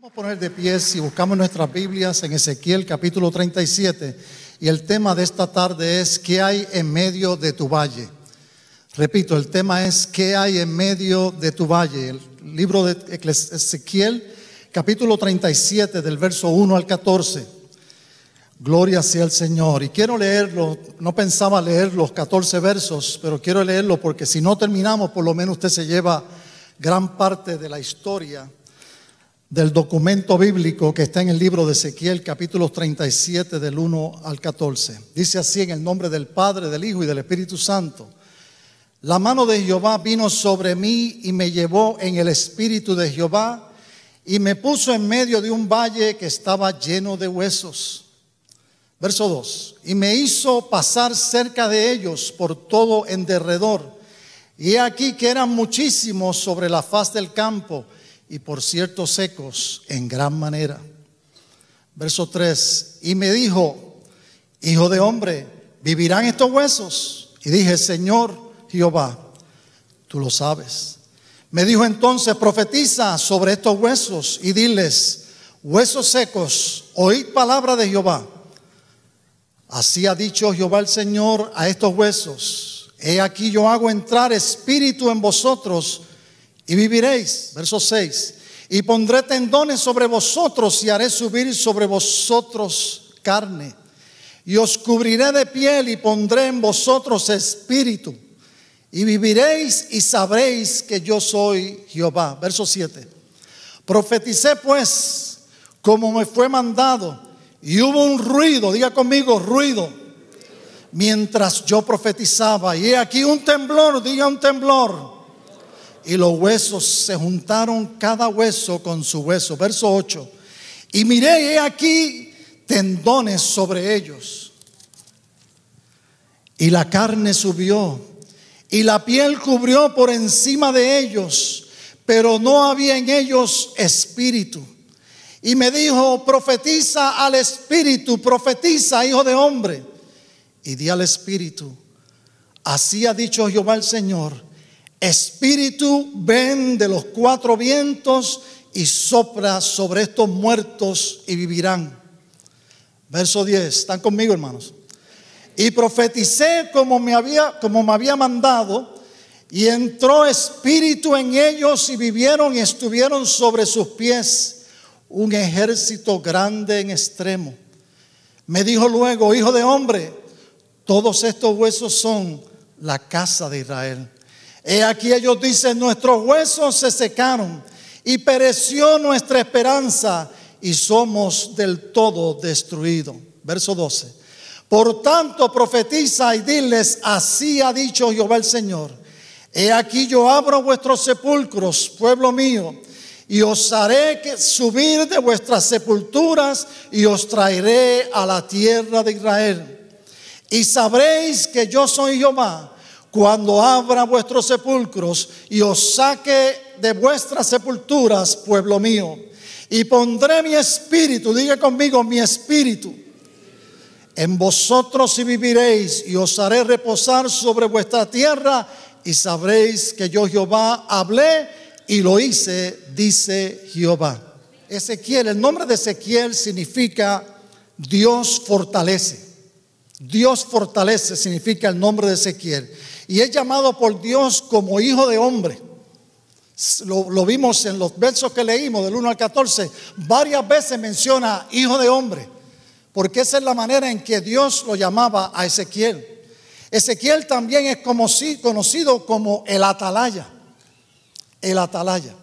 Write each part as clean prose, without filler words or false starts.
Vamos a poner de pie si buscamos nuestras Biblias en Ezequiel capítulo 37 y el tema de esta tarde es ¿qué hay en medio de tu valle? Repito, el tema es ¿qué hay en medio de tu valle? El libro de Ezequiel capítulo 37 del verso 1 al 14. Gloria sea el Señor. Y quiero leerlo, no pensaba leer los 14 versos, pero quiero leerlo porque si no terminamos, por lo menos usted se lleva gran parte de la historia del documento bíblico que está en el libro de Ezequiel capítulo 37 del 1 al 14. Dice así en el nombre del Padre, del Hijo y del Espíritu Santo. La mano de Jehová vino sobre mí y me llevó en el espíritu de Jehová y me puso en medio de un valle que estaba lleno de huesos. Verso 2. Y me hizo pasar cerca de ellos por todo en derredor. Y he aquí que eran muchísimos sobre la faz del campo y por cierto secos en gran manera. Verso 3. Y me dijo, hijo de hombre, ¿vivirán estos huesos? Y dije, Señor Jehová, tú lo sabes. Me dijo entonces, profetiza sobre estos huesos y diles, huesos secos, oíd palabra de Jehová. Así ha dicho Jehová el Señor a estos huesos. He aquí yo hago entrar espíritu en vosotros y viviréis. Verso 6. Y pondré tendones sobre vosotros y haré subir sobre vosotros carne. Y os cubriré de piel y pondré en vosotros espíritu. Y viviréis y sabréis que yo soy Jehová. Verso 7. Profeticé pues como me fue mandado. Y hubo un ruido, diga conmigo, ruido. Mientras yo profetizaba. Y he aquí un temblor, diga un temblor. Y los huesos se juntaron cada hueso con su hueso. Verso 8. Y miré y he aquí tendones sobre ellos. Y la carne subió. Y la piel cubrió por encima de ellos. Pero no había en ellos espíritu. Y me dijo, profetiza al espíritu, profetiza, hijo de hombre. Y di al espíritu, así ha dicho Jehová el Señor, espíritu, ven de los cuatro vientos y sopla sobre estos muertos y vivirán. Verso 10, ¿están conmigo, hermanos? Y profeticé como me había mandado, y entró espíritu en ellos y vivieron y estuvieron sobre sus pies un ejército grande en extremo. Me dijo luego, hijo de hombre, todos estos huesos son la casa de Israel. He aquí ellos dicen, nuestros huesos se secaron y pereció nuestra esperanza y somos del todo destruidos. Verso 12. Por tanto profetiza y diles, así ha dicho Jehová el Señor. He aquí yo abro vuestros sepulcros, pueblo mío, y os haré subir de vuestras sepulturas y os traeré a la tierra de Israel. Y sabréis que yo soy Jehová cuando abra vuestros sepulcros y os saque de vuestras sepulturas, pueblo mío. Y pondré mi espíritu, diga conmigo, mi espíritu, en vosotros y viviréis y os haré reposar sobre vuestra tierra y sabréis que yo Jehová hablé y lo hice, dice Jehová. Ezequiel, el nombre de Ezequiel significa Dios fortalece. Dios fortalece significa el nombre de Ezequiel. Y es llamado por Dios como hijo de hombre. Lo vimos en los versos que leímos del 1 al 14. Varias veces menciona hijo de hombre. Porque esa es la manera en que Dios lo llamaba a Ezequiel. Ezequiel también es conocido como el atalaya. El atalaya.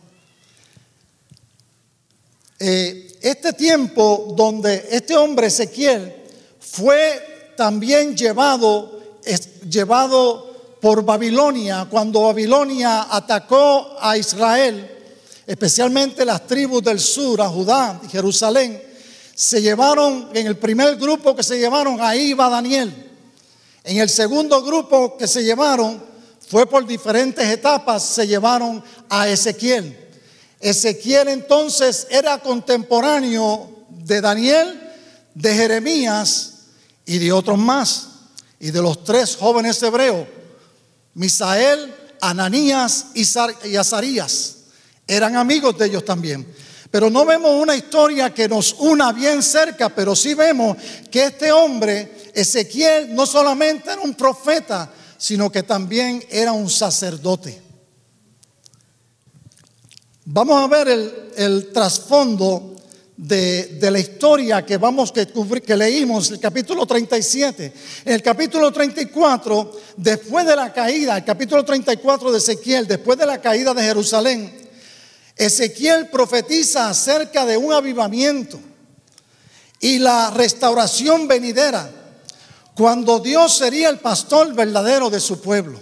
Este tiempo donde este hombre Ezequiel fue también llevado por Babilonia, cuando Babilonia atacó a Israel, especialmente las tribus del sur, a Judá y Jerusalén, se llevaron, en el primer grupo que se llevaron, ahí iba Daniel. En el segundo grupo que se llevaron, fue por diferentes etapas, se llevaron a Ezequiel. Ezequiel entonces era contemporáneo de Daniel, de Jeremías y de otros más. Y de los tres jóvenes hebreos, Misael, Ananías y Azarías, eran amigos de ellos también. Pero no vemos una historia que nos una bien cerca, pero sí vemos que este hombre, Ezequiel, no solamente era un profeta, sino que también era un sacerdote. Vamos a ver el trasfondo de la historia que leímos, el capítulo 37. En el capítulo 34, después de la caída, el capítulo 34 de Ezequiel, después de la caída de Jerusalén, Ezequiel profetiza acerca de un avivamiento y la restauración venidera, cuando Dios sería el pastor verdadero de su pueblo.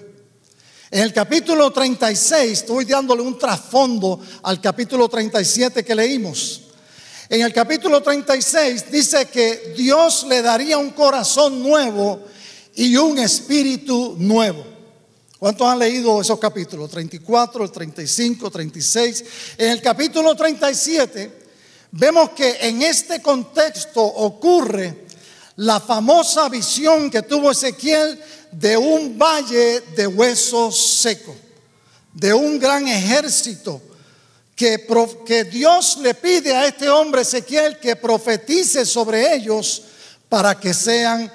En el capítulo 36, estoy dándole un trasfondo al capítulo 37 que leímos. En el capítulo 36 dice que Dios le daría un corazón nuevo y un espíritu nuevo. ¿Cuántos han leído esos capítulos? 34, el 35, 36. En el capítulo 37 vemos que en este contexto ocurre la famosa visión que tuvo Ezequiel de un valle de huesos secos, de un gran ejército que Dios le pide a este hombre Ezequiel que profetice sobre ellos para que sean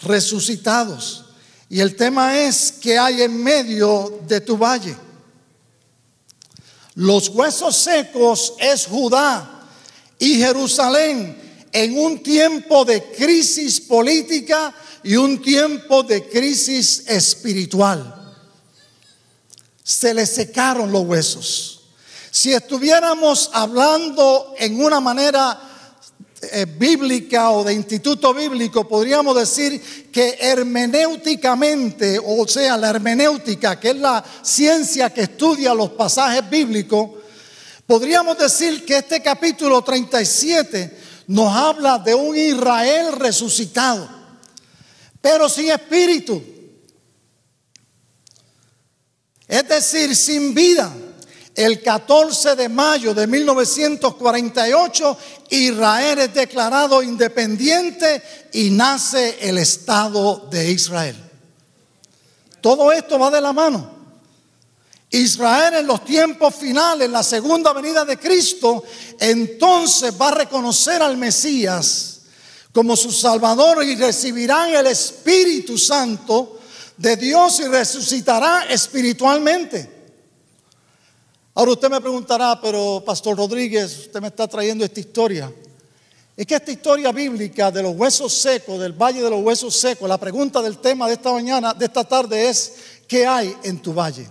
resucitados. Y el tema es: ¿qué hay en medio de tu valle? Los huesos secos es Judá y Jerusalén en un tiempo de crisis política y un tiempo de crisis espiritual. Se le secaron los huesos. Si estuviéramos hablando en una manera bíblica o de instituto bíblico, podríamos decir que hermenéuticamente, o sea, la hermenéutica, que es la ciencia que estudia los pasajes bíblicos, podríamos decir que este capítulo 37 nos habla de un Israel resucitado, pero sin espíritu, es decir, sin vida. El 14 de mayo de 1948, Israel es declarado independiente y nace el Estado de Israel. Todo esto va de la mano. Israel en los tiempos finales, en la segunda venida de Cristo, entonces va a reconocer al Mesías como su Salvador y recibirán el Espíritu Santo de Dios y resucitará espiritualmente. Ahora usted me preguntará: pero Pastor Rodríguez, usted me está trayendo esta historia. Es que esta historia bíblica de los huesos secos, del valle de los huesos secos, la pregunta del tema de esta mañana, de esta tarde es: ¿qué hay en tu valle?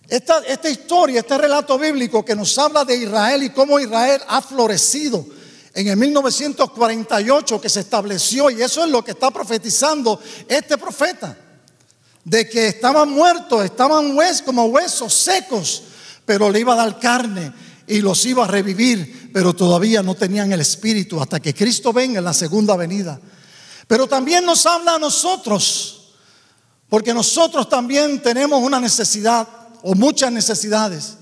Esta historia, este relato bíblico que nos habla de Israel y cómo Israel ha florecido en el 1948 que se estableció, y eso es lo que está profetizando este profeta, de que estaban muertos, estaban como huesos secos, pero le iba a dar carne y los iba a revivir, pero todavía no tenían el espíritu hasta que Cristo venga en la segunda venida. Pero también nos habla a nosotros, porque nosotros también tenemos una necesidad o muchas necesidades,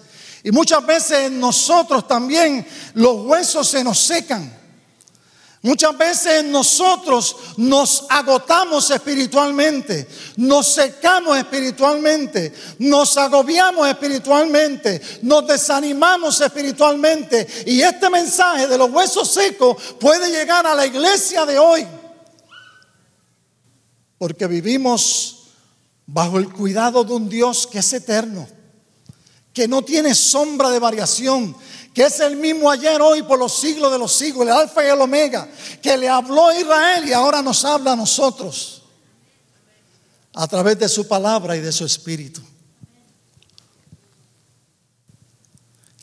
y muchas veces nosotros también los huesos se nos secan. Muchas veces nosotros nos agotamos espiritualmente, nos secamos espiritualmente, nos agobiamos espiritualmente, nos desanimamos espiritualmente. Y este mensaje de los huesos secos puede llegar a la iglesia de hoy, porque vivimos bajo el cuidado de un Dios que es eterno, que no tiene sombra de variación, que es el mismo ayer, hoy, por los siglos de los siglos, el alfa y el omega, que le habló a Israel y ahora nos habla a nosotros a través de su palabra y de su espíritu.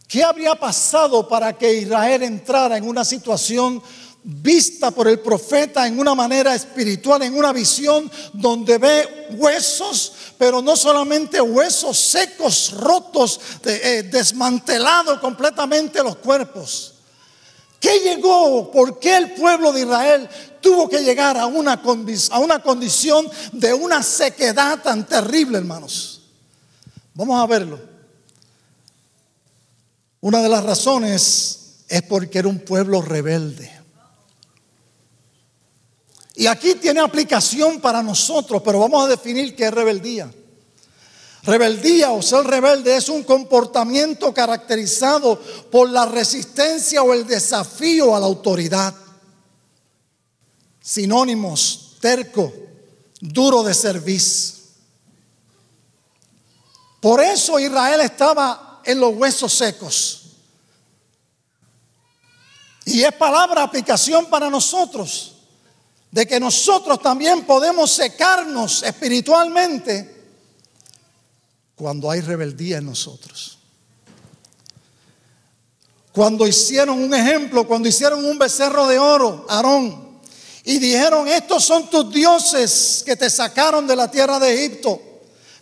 ¿Qué habría pasado para que Israel entrara en una situación vista por el profeta en una manera espiritual, en una visión donde ve huesos, pero no solamente huesos secos, rotos, desmantelados completamente los cuerpos? ¿Qué llegó? ¿Por qué el pueblo de Israel tuvo que llegar a una condición de una sequedad tan terrible, hermanos? Vamos a verlo. Una de las razones es porque era un pueblo rebelde. Y aquí tiene aplicación para nosotros, pero vamos a definir qué es rebeldía. Rebeldía o ser rebelde es un comportamiento caracterizado por la resistencia o el desafío a la autoridad. Sinónimos: terco, duro de cerviz. Por eso Israel estaba en los huesos secos. Y es palabra aplicación para nosotros, de que nosotros también podemos secarnos espiritualmente cuando hay rebeldía en nosotros. Cuando hicieron un ejemplo, cuando hicieron un becerro de oro, Aarón, y dijeron: estos son tus dioses que te sacaron de la tierra de Egipto.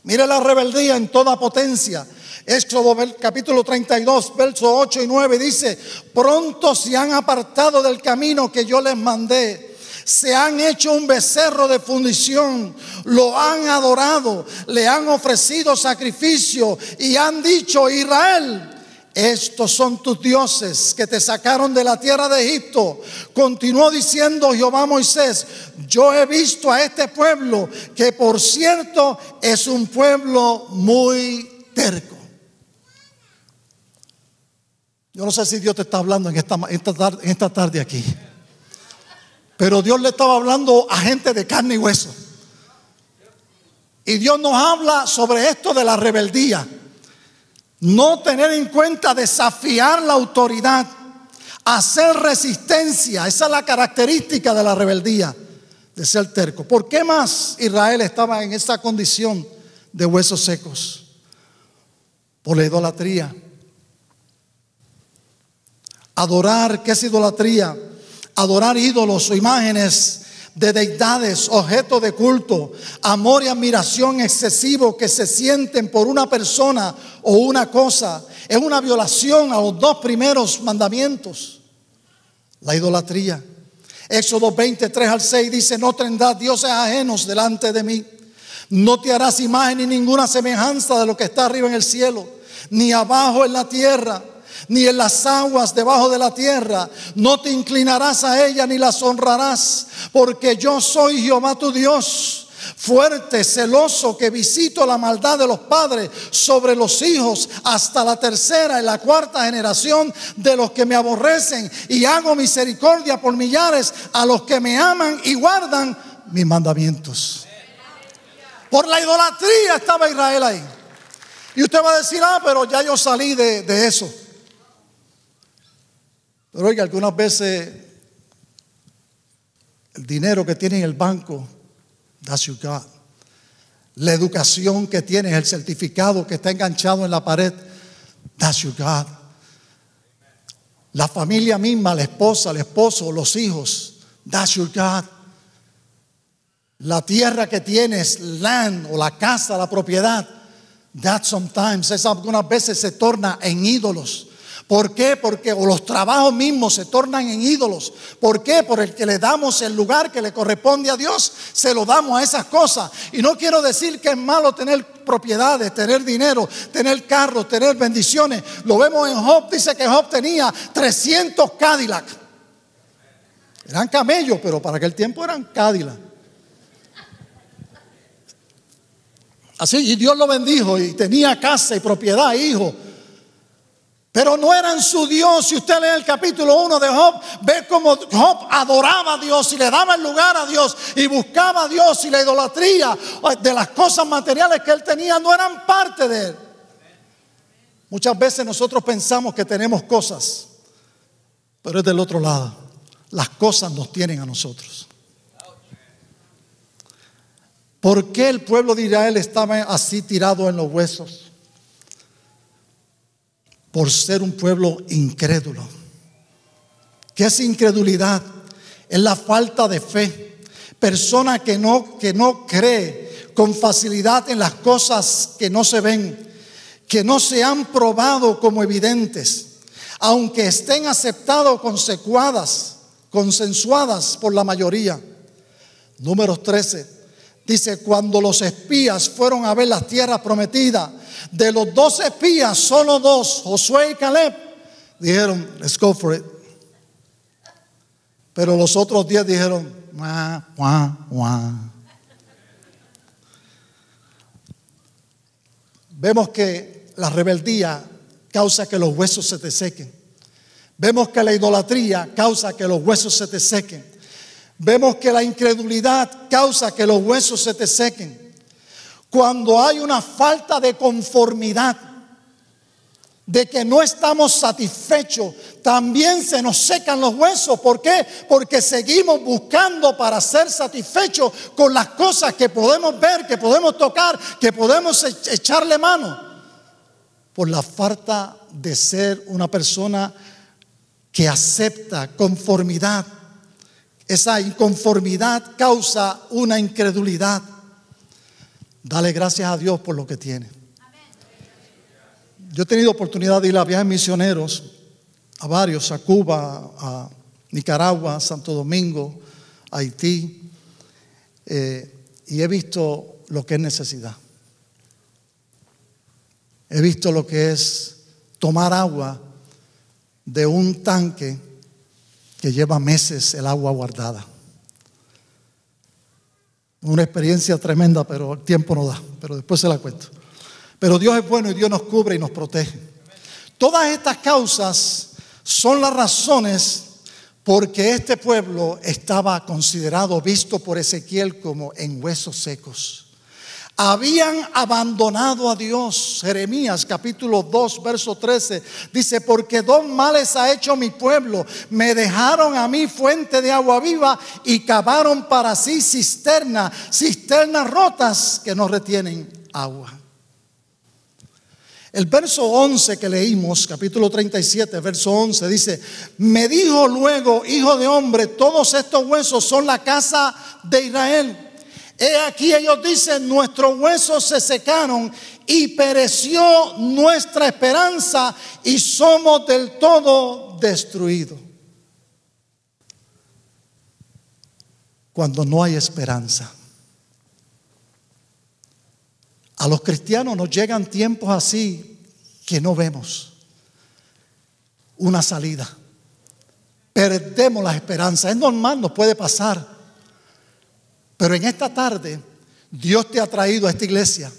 Mire la rebeldía en toda potencia. Éxodo capítulo 32, versos 8 y 9 dice: pronto se han apartado del camino que yo les mandé. Se han hecho un becerro de fundición, lo han adorado, le han ofrecido sacrificio y han dicho: Israel, estos son tus dioses que te sacaron de la tierra de Egipto. Continuó diciendo Jehová a Moisés: yo he visto a este pueblo, que por cierto es un pueblo muy terco. Yo no sé si Dios te está hablando en esta tarde aquí, pero Dios le estaba hablando a gente de carne y hueso. Y Dios nos habla sobre esto de la rebeldía. No tener en cuenta, desafiar la autoridad, hacer resistencia. Esa es la característica de la rebeldía, de ser terco. ¿Por qué más Israel estaba en esa condición de huesos secos? Por la idolatría. Adorar, ¿qué es idolatría? Adorar ídolos o imágenes de deidades, objetos de culto, amor y admiración excesivo que se sienten por una persona o una cosa. Es una violación a los dos primeros mandamientos, la idolatría. Éxodo 23 al 6 dice: no tendrás dioses ajenos delante de mí. No te harás imagen ni ninguna semejanza de lo que está arriba en el cielo, ni abajo en la tierra, ni en las aguas debajo de la tierra. No te inclinarás a ella ni las honrarás, porque yo soy Jehová tu Dios, fuerte, celoso, que visito la maldad de los padres sobre los hijos hasta la tercera y la cuarta generación de los que me aborrecen, y hago misericordia por millares a los que me aman y guardan mis mandamientos. Por la idolatría estaba Israel ahí. Y usted va a decir: pero ya yo salí de eso. Pero oiga, algunas veces el dinero que tiene en el banco, that's your God. La educación que tienes, el certificado que está enganchado en la pared, that's your God. La familia misma, la esposa, el esposo, los hijos, that's your God. La tierra que tienes, land o la casa, la propiedad, that sometimes, algunas veces se torna en ídolos. ¿Por qué? Porque los trabajos mismos se tornan en ídolos. ¿Por qué? Por el que le damos el lugar que le corresponde a Dios, se lo damos a esas cosas. Y no quiero decir que es malo tener propiedades, tener dinero, tener carros, tener bendiciones. Lo vemos en Job. Dice que Job tenía 300 Cadillac. Eran camellos, pero para aquel tiempo eran Cadillac. Así, y Dios lo bendijo y tenía casa y propiedad, hijos. Pero no eran su Dios. Si usted lee el capítulo 1 de Job, ve cómo Job adoraba a Dios y le daba el lugar a Dios y buscaba a Dios, y la idolatría de las cosas materiales que él tenía no eran parte de él. Muchas veces nosotros pensamos que tenemos cosas, pero es del otro lado. Las cosas nos tienen a nosotros. ¿Por qué el pueblo de Israel estaba así tirado en los huesos? Por ser un pueblo incrédulo. ¿Qué es incredulidad? Es la falta de fe. Persona que no cree con facilidad en las cosas que no se ven, que no se han probado como evidentes, aunque estén aceptadas o consensuadas por la mayoría. Números 13 dice: cuando los espías fueron a ver las tierras prometidas, de los 2 espías, solo 2, Josué y Caleb, dijeron: let's go for it. Pero los otros 10 dijeron: wah, wah, wah. Vemos que la rebeldía causa que los huesos se te sequen. Vemos que la idolatría causa que los huesos se te sequen. Vemos que la incredulidad causa que los huesos se te sequen. Cuando hay una falta de conformidad, de que no estamos satisfechos, también se nos secan los huesos. ¿Por qué? Porque seguimos buscando para ser satisfechos con las cosas que podemos ver, que podemos tocar, que podemos echarle mano. Por la falta de ser una persona que acepta conformidad. Esa inconformidad causa una incredulidad. Dale gracias a Dios por lo que tiene. Yo he tenido oportunidad de ir a viajes misioneros, a varios, a Cuba, a Nicaragua, a Santo Domingo, a Haití, y he visto lo que es necesidad. He visto lo que es tomar agua de un tanque que lleva meses el agua guardada. Una experiencia tremenda, pero el tiempo no da, pero después se la cuento. Pero Dios es bueno y Dios nos cubre y nos protege. Todas estas causas son las razones porque este pueblo estaba considerado, visto por Ezequiel como en huesos secos. Habían abandonado a Dios. Jeremías capítulo 2 verso 13 dice: porque dos males ha hecho mi pueblo, me dejaron a mí fuente de agua viva y cavaron para sí cisternas rotas que no retienen agua. El verso 11 que leímos, capítulo 37, verso 11, dice: me dijo luego, hijo de hombre, todos estos huesos son la casa de Israel. He aquí ellos dicen: nuestros huesos se secaron y pereció nuestra esperanza y somos del todo destruidos. Cuando no hay esperanza. A los cristianos nos llegan tiempos así que no vemos una salida. Perdemos la esperanza. Es normal, nos puede pasar. Pero en esta tarde Dios te ha traído a esta iglesia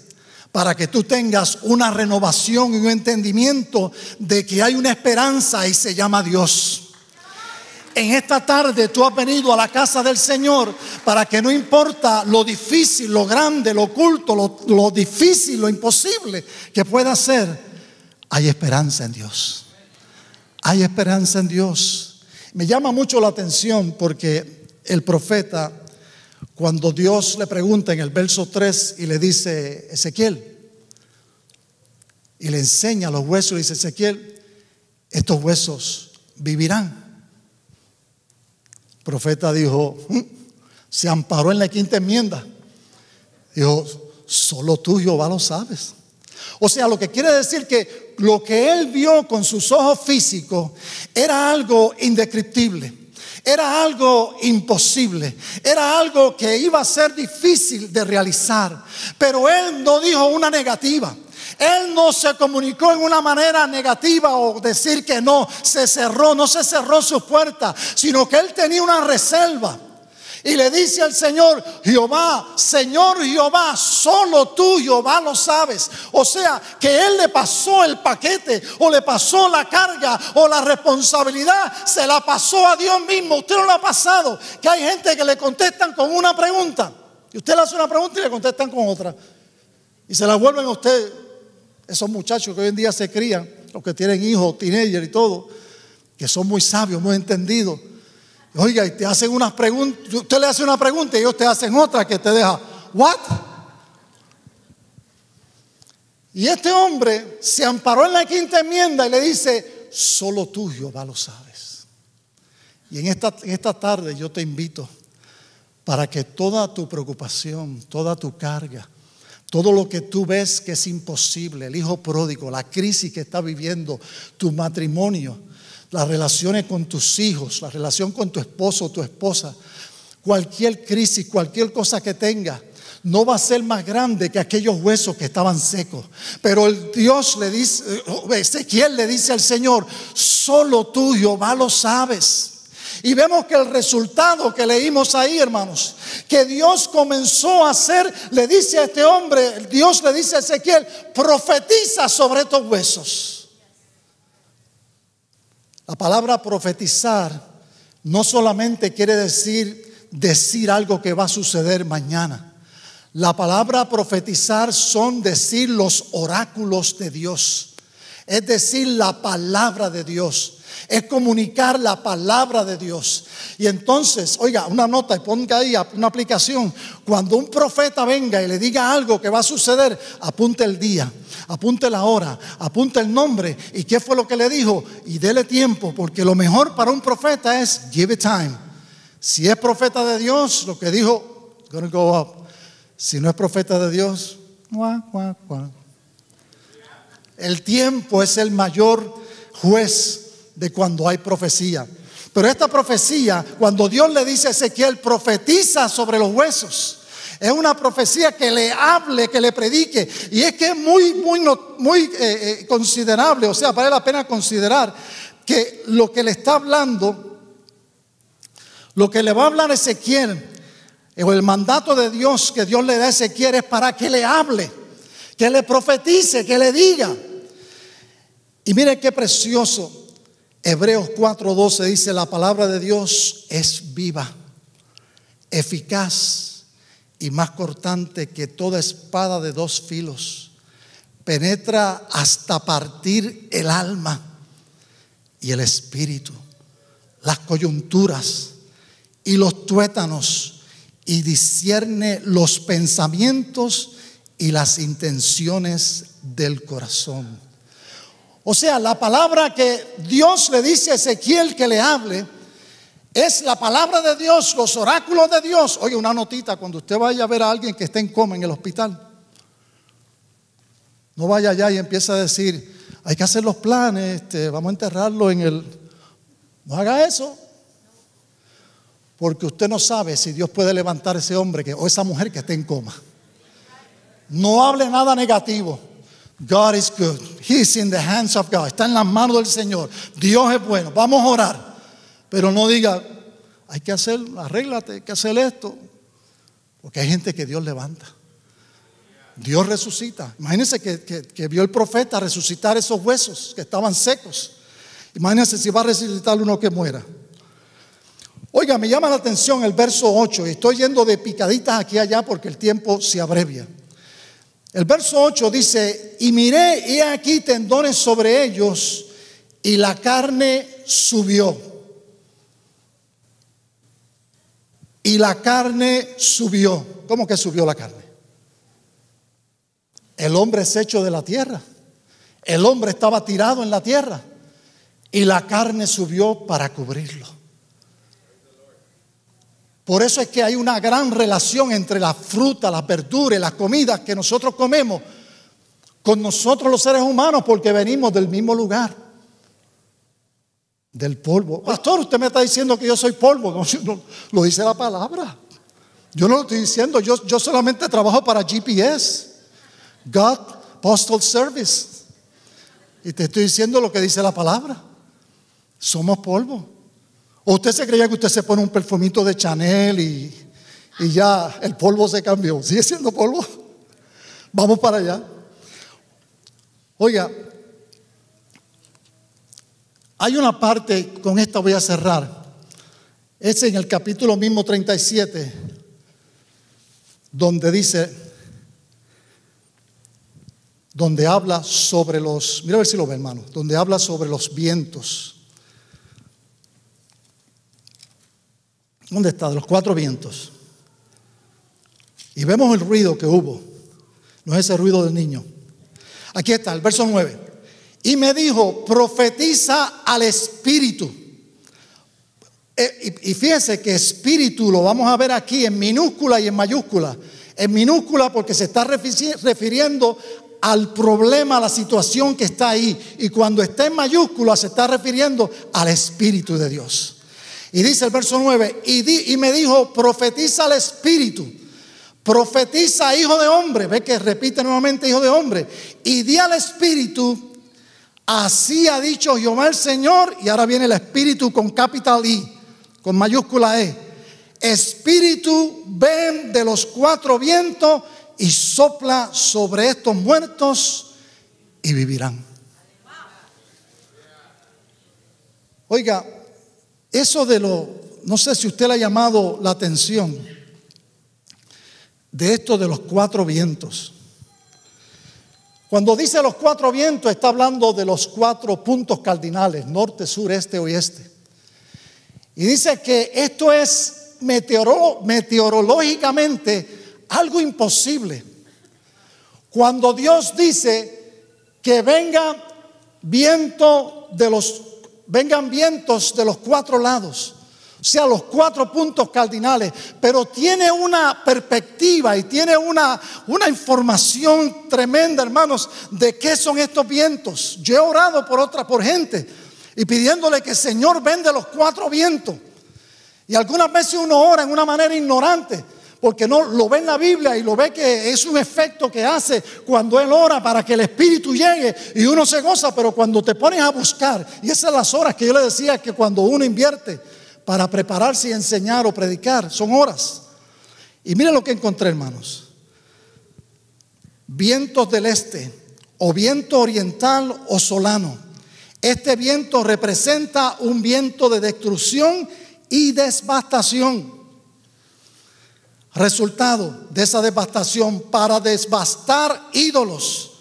para que tú tengas una renovación y un entendimiento de que hay una esperanza y se llama Dios. En esta tarde tú has venido a la casa del Señor para que no importa lo difícil, lo grande, lo oculto, lo difícil, lo imposible que pueda ser, hay esperanza en Dios. Hay esperanza en Dios. Me llama mucho la atención porque el profeta, cuando Dios le pregunta en el verso 3 y le dice: Ezequiel, y le enseña los huesos, y dice: Ezequiel, estos huesos vivirán. El profeta dijo, se amparó en la quinta enmienda. Dijo: solo tú, Jehová, lo sabes. O sea, lo que quiere decir que lo que él vio con sus ojos físicos era algo indescriptible, era algo imposible, era algo que iba a ser difícil de realizar. Pero él no dijo una negativa. Él no se comunicó en una manera negativa o decir que no se cerró sus puertas, sino que él tenía una reserva. Y le dice al Señor: Jehová, Señor Jehová, solo tú, Jehová, lo sabes. O sea, que él le pasó el paquete, o le pasó la carga, o la responsabilidad, se la pasó a Dios mismo. Usted no lo ha pasado, que hay gente que le contestan con una pregunta, y usted le hace una pregunta y le contestan con otra, y se la vuelven a usted. Esos muchachos que hoy en día se crían, los que tienen hijos, teenagers y todo, que son muy sabios, muy entendidos. Oiga, y te hacen unas preguntas, usted le hace una pregunta y ellos te hacen otra que te deja, ¿what? Y este hombre se amparó en la quinta enmienda y le dice: solo tú, Jehová, lo sabes. Y en esta tarde yo te invito para que toda tu preocupación, toda tu carga, todo lo que tú ves que es imposible, el hijo pródigo, la crisis que está viviendo, tu matrimonio, las relaciones con tus hijos, la relación con tu esposo o tu esposa, cualquier crisis, cualquier cosa que tenga, no va a ser más grande que aquellos huesos que estaban secos. Pero el Dios le dice, Ezequiel le dice al Señor: solo tú, Jehová, lo sabes. Y vemos que el resultado que leímos ahí, hermanos, que Dios comenzó a hacer, le dice a este hombre, Dios le dice a Ezequiel, profetiza sobre estos huesos. La palabra profetizar no solamente quiere decir algo que va a suceder mañana. La palabra profetizar son decir los oráculos de Dios. Es decir, la palabra de Dios. Es comunicar la palabra de Dios. Y entonces, oiga, una nota y ponga ahí una aplicación. Cuando un profeta venga y le diga algo que va a suceder, apunte el día, apunte la hora, apunte el nombre y qué fue lo que le dijo y dele tiempo, porque lo mejor para un profeta es give it time. Si es profeta de Dios, lo que dijo, gonna go up. Si no es profeta de Dios, el tiempo es el mayor juez de cuando hay profecía. Pero esta profecía, cuando Dios le dice a Ezequiel, profetiza sobre los huesos, es una profecía que le hable, que le predique. Y es que es muy considerable, o sea, vale la pena considerar que lo que le está hablando, lo que le va a hablar a Ezequiel, o el mandato de Dios que Dios le da a Ezequiel es para que le hable, que le profetice, que le diga. Y mire qué precioso. Hebreos 4:12 dice: la palabra de Dios es viva, eficaz y más cortante que toda espada de dos filos. Penetra hasta partir el alma y el espíritu, las coyunturas y los tuétanos, y discierne los pensamientos y las intenciones del corazón. O sea, la palabra que Dios le dice a Ezequiel que le hable es la palabra de Dios, los oráculos de Dios. Oye, una notita, cuando usted vaya a ver a alguien que está en coma en el hospital, no vaya allá y empiece a decir, hay que hacer los planes, vamos a enterrarlo en el... No haga eso, porque usted no sabe si Dios puede levantar a ese hombre o esa mujer que está en coma. No hable nada negativo. God is good. He is in the hands of God. Está en las manos del Señor. Dios es bueno. Vamos a orar. Pero no diga, hay que hacer, arréglate, hay que hacer esto. Porque hay gente que Dios levanta. Dios resucita. Imagínense que vio el profeta resucitar esos huesos que estaban secos. Imagínense si va a resucitar uno que muera. Oiga, me llama la atención el verso 8. Y estoy yendo de picaditas aquí y allá porque el tiempo se abrevia. El verso 8 dice: y miré, y aquí tendones sobre ellos, y la carne subió. Y la carne subió. ¿Cómo que subió la carne? El hombre es hecho de la tierra. El hombre estaba tirado en la tierra. Y la carne subió para cubrirlo. Por eso es que hay una gran relación entre la fruta, las verduras, las comidas que nosotros comemos con nosotros los seres humanos, porque venimos del mismo lugar, del polvo. Pastor, usted me está diciendo que yo soy polvo. No, lo dice la palabra. Yo no lo estoy diciendo. Yo solamente trabajo para GPS, God Postal Service, y te estoy diciendo lo que dice la palabra. Somos polvo. ¿O usted se creía que usted se pone un perfumito de Chanel y ya el polvo se cambió? ¿Sigue siendo polvo? Vamos para allá. Oiga, hay una parte, con esta voy a cerrar. Es en el capítulo mismo 37, donde dice, donde habla sobre los, mira a ver si lo ve, hermano, donde habla sobre los vientos. ¿Dónde está? De los 4 vientos. Y vemos el ruido que hubo. No es ese ruido del niño. Aquí está, el verso 9. Y me dijo, profetiza al espíritu. Y fíjense que espíritu lo vamos a ver aquí en minúscula y en mayúscula. En minúscula porque se está refiriendo al problema, a la situación que está ahí. Y cuando está en mayúscula se está refiriendo al espíritu de Dios. Y dice el verso 9, y me dijo, profetiza al espíritu, profetiza, hijo de hombre. Ve que repite nuevamente, hijo de hombre. Y di al espíritu, así ha dicho Jehová el Señor. Y ahora viene el espíritu con capital I. con mayúscula E. Espíritu, ven de los cuatro vientos y sopla sobre estos muertos y vivirán. Oiga, eso no sé si usted le ha llamado la atención de esto de los cuatro vientos. Cuando dice los cuatro vientos, está hablando de los cuatro puntos cardinales: norte, sur, este, oeste. Y dice que esto es meteorológicamente algo imposible. Cuando Dios dice que vengan vientos de los cuatro lados, o sea, los cuatro puntos cardinales, pero tiene una perspectiva y tiene una información tremenda, hermanos, de qué son estos vientos. Yo he orado por gente y pidiéndole que el Señor vende los cuatro vientos. Y algunas veces uno ora en una manera ignorante, porque no lo ve en la Biblia y lo ve que es un efecto que hace cuando Él ora para que el Espíritu llegue y uno se goza. Pero cuando te pones a buscar, y esas son las horas que yo le decía que cuando uno invierte para prepararse y enseñar o predicar, son horas. Y miren lo que encontré, hermanos: vientos del este, o viento oriental o solano. Este viento representa un viento de destrucción y devastación. Resultado de esa devastación: para devastar ídolos,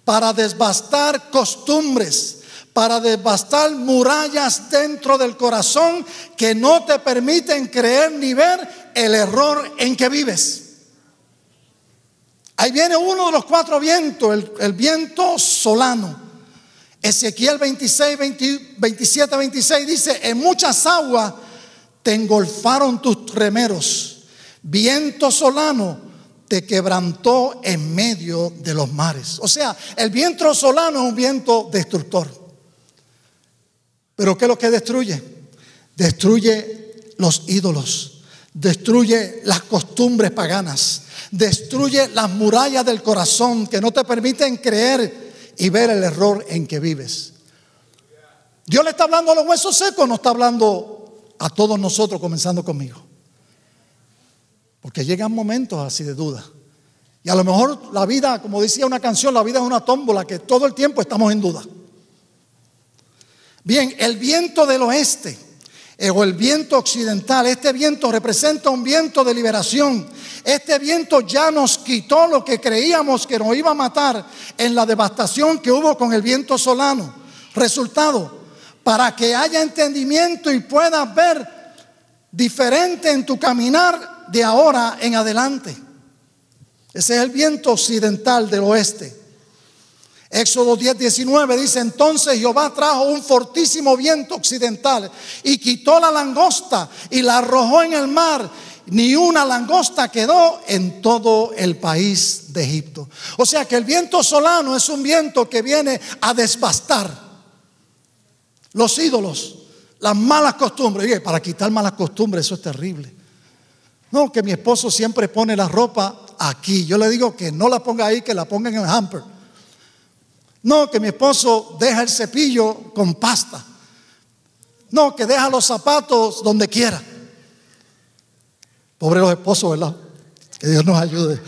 para devastar costumbres, para devastar murallas dentro del corazón que no te permiten creer ni ver el error en que vives. Ahí viene uno de los cuatro vientos, el viento solano. Ezequiel 27-26 dice: en muchas aguas te engolfaron tus remeros, viento solano te quebrantó en medio de los mares. O sea, el viento solano es un viento destructor. Pero ¿qué es lo que destruye? Destruye los ídolos, destruye las costumbres paganas, destruye las murallas del corazón que no te permiten creer y ver el error en que vives. Dios le está hablando a los huesos secos, no está hablando a todos nosotros, comenzando conmigo. Porque llegan momentos así de duda. Y a lo mejor la vida, como decía una canción, la vida es una tómbola que todo el tiempo estamos en duda. Bien, el viento del oeste o el viento occidental, este viento representa un viento de liberación. Este viento ya nos quitó lo que creíamos que nos iba a matar en la devastación que hubo con el viento solano. Resultado: para que haya entendimiento y puedas ver diferente en tu caminar de ahora en adelante. Ese es el viento occidental del oeste. Éxodo 10:19 dice: entonces Jehová trajo un fortísimo viento occidental y quitó la langosta y la arrojó en el mar. Ni una langosta quedó en todo el país de Egipto. O sea que el viento solano es un viento que viene a devastar los ídolos, las malas costumbres. Oye, para quitar malas costumbres, eso es terrible. No, que mi esposo siempre pone la ropa aquí. Yo le digo que no la ponga ahí, que la ponga en el hamper. No, que mi esposo deja el cepillo con pasta. No, que deja los zapatos donde quiera. Pobre los esposos, ¿verdad? Que Dios nos ayude.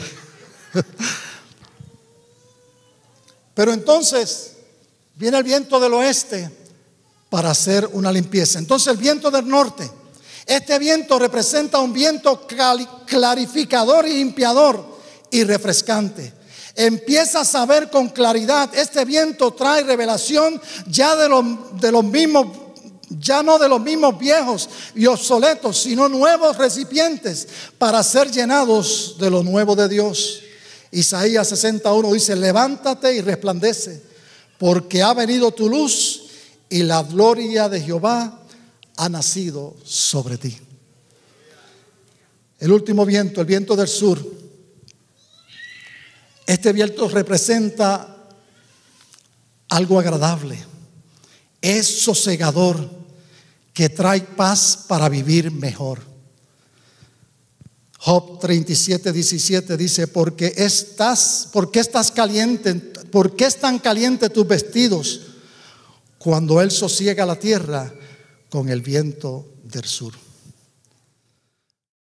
Pero entonces viene el viento del oeste para hacer una limpieza. Entonces el viento del norte, este viento representa un viento clarificador y limpiador y refrescante. Empiezas a ver con claridad. Este viento trae revelación ya de los mismos, ya no de los mismos viejos y obsoletos, sino nuevos recipientes para ser llenados de lo nuevo de Dios. Isaías 61 dice: levántate y resplandece, porque ha venido tu luz y la gloria de Jehová ha nacido sobre ti. El último viento, el viento del sur. Este viento representa algo agradable. Es sosegador, que trae paz para vivir mejor. Job 37:17 dice: ¿Por qué estás caliente? ¿Por qué están calientes tus vestidos cuando Él sosiega la tierra con el viento del sur?